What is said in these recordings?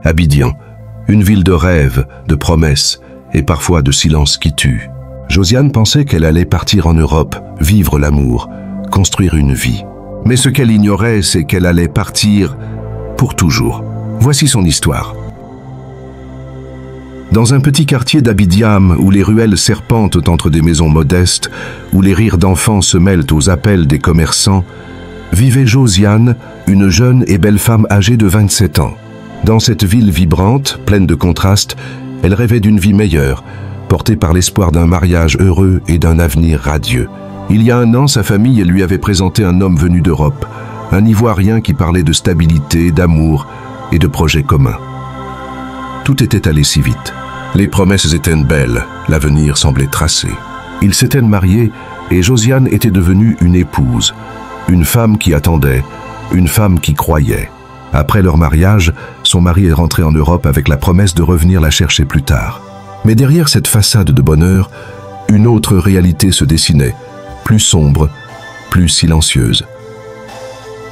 Abidjan, une ville de rêves, de promesses et parfois de silence qui tue. Josiane pensait qu'elle allait partir en Europe, vivre l'amour, construire une vie. Mais ce qu'elle ignorait, c'est qu'elle allait partir pour toujours. Voici son histoire. Dans un petit quartier d'Abidjan, où les ruelles serpentent entre des maisons modestes, où les rires d'enfants se mêlent aux appels des commerçants, vivait Josiane, une jeune et belle femme âgée de 27 ans. Dans cette ville vibrante, pleine de contrastes, elle rêvait d'une vie meilleure, portée par l'espoir d'un mariage heureux et d'un avenir radieux. Il y a un an, sa famille lui avait présenté un homme venu d'Europe, un Ivoirien qui parlait de stabilité, d'amour et de projets communs. Tout était allé si vite. Les promesses étaient belles, l'avenir semblait tracé. Ils s'étaient mariés et Josiane était devenue une épouse, une femme qui attendait, une femme qui croyait. Après leur mariage, son mari est rentré en Europe avec la promesse de revenir la chercher plus tard. Mais derrière cette façade de bonheur, une autre réalité se dessinait, plus sombre, plus silencieuse.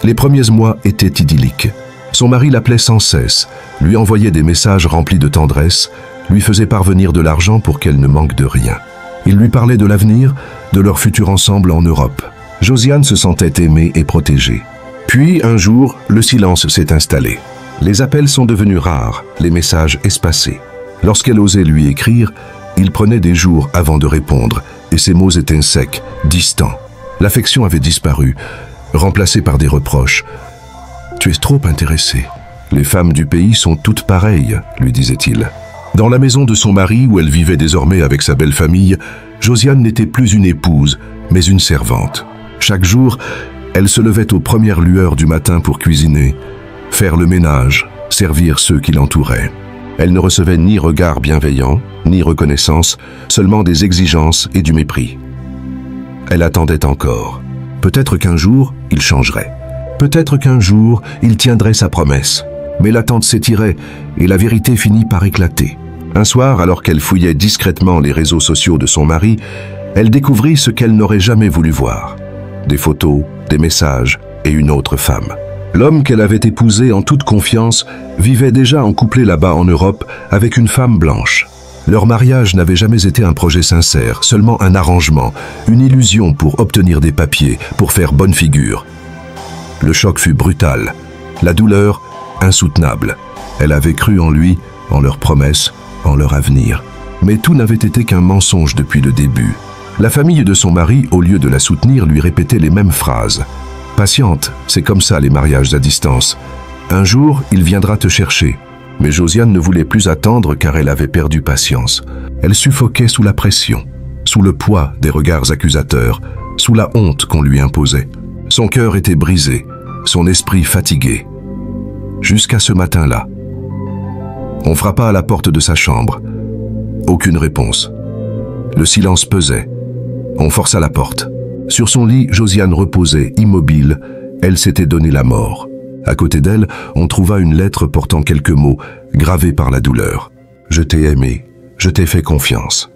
Les premiers mois étaient idylliques. Son mari l'appelait sans cesse, lui envoyait des messages remplis de tendresse, lui faisait parvenir de l'argent pour qu'elle ne manque de rien. Il lui parlait de l'avenir, de leur futur ensemble en Europe. Josiane se sentait aimée et protégée. Puis, un jour, le silence s'est installé. Les appels sont devenus rares, les messages espacés. Lorsqu'elle osait lui écrire, il prenait des jours avant de répondre, et ses mots étaient secs, distants. L'affection avait disparu, remplacée par des reproches. « Tu es trop intéressée. Les femmes du pays sont toutes pareilles, » lui disait-il. Dans la maison de son mari, où elle vivait désormais avec sa belle famille, Josiane n'était plus une épouse, mais une servante. Chaque jour, elle se levait aux premières lueurs du matin pour cuisiner, faire le ménage, servir ceux qui l'entouraient. Elle ne recevait ni regard bienveillant, ni reconnaissance, seulement des exigences et du mépris. Elle attendait encore. Peut-être qu'un jour, il changerait. Peut-être qu'un jour, il tiendrait sa promesse. Mais l'attente s'étirait et la vérité finit par éclater. Un soir, alors qu'elle fouillait discrètement les réseaux sociaux de son mari, elle découvrit ce qu'elle n'aurait jamais voulu voir. Des photos, des messages et une autre femme. L'homme qu'elle avait épousé en toute confiance vivait déjà en couple là-bas en Europe avec une femme blanche. Leur mariage n'avait jamais été un projet sincère, seulement un arrangement, une illusion pour obtenir des papiers, pour faire bonne figure. Le choc fut brutal, la douleur insoutenable. Elle avait cru en lui, en leurs promesses, en leur avenir. Mais tout n'avait été qu'un mensonge depuis le début. La famille de son mari, au lieu de la soutenir, lui répétait les mêmes phrases. « Patiente, c'est comme ça les mariages à distance. Un jour, il viendra te chercher. » Mais Josiane ne voulait plus attendre car elle avait perdu patience. Elle suffoquait sous la pression, sous le poids des regards accusateurs, sous la honte qu'on lui imposait. Son cœur était brisé, son esprit fatigué. Jusqu'à ce matin-là. On frappa à la porte de sa chambre. Aucune réponse. Le silence pesait. On força la porte. Sur son lit, Josiane reposait, immobile. Elle s'était donné la mort. À côté d'elle, on trouva une lettre portant quelques mots, gravés par la douleur. « Je t'ai aimé, je t'ai fait confiance.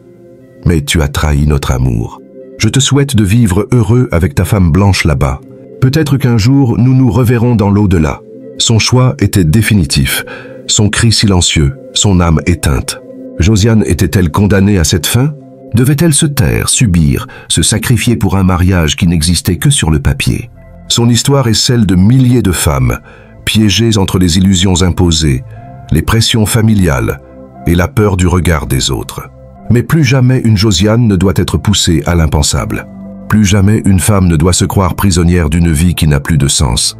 Mais tu as trahi notre amour. Je te souhaite de vivre heureux avec ta femme blanche là-bas. Peut-être qu'un jour, nous nous reverrons dans l'au-delà. » Son choix était définitif, son cri silencieux, son âme éteinte. Josiane était-elle condamnée à cette fin? Devait-elle se taire, subir, se sacrifier pour un mariage qui n'existait que sur le papier? Son histoire est celle de milliers de femmes, piégées entre les illusions imposées, les pressions familiales et la peur du regard des autres. Mais plus jamais une Josiane ne doit être poussée à l'impensable. Plus jamais une femme ne doit se croire prisonnière d'une vie qui n'a plus de sens.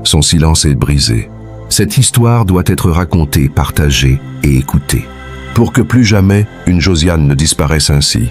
Son silence est brisé. Cette histoire doit être racontée, partagée et écoutée, pour que plus jamais une Josiane ne disparaisse ainsi.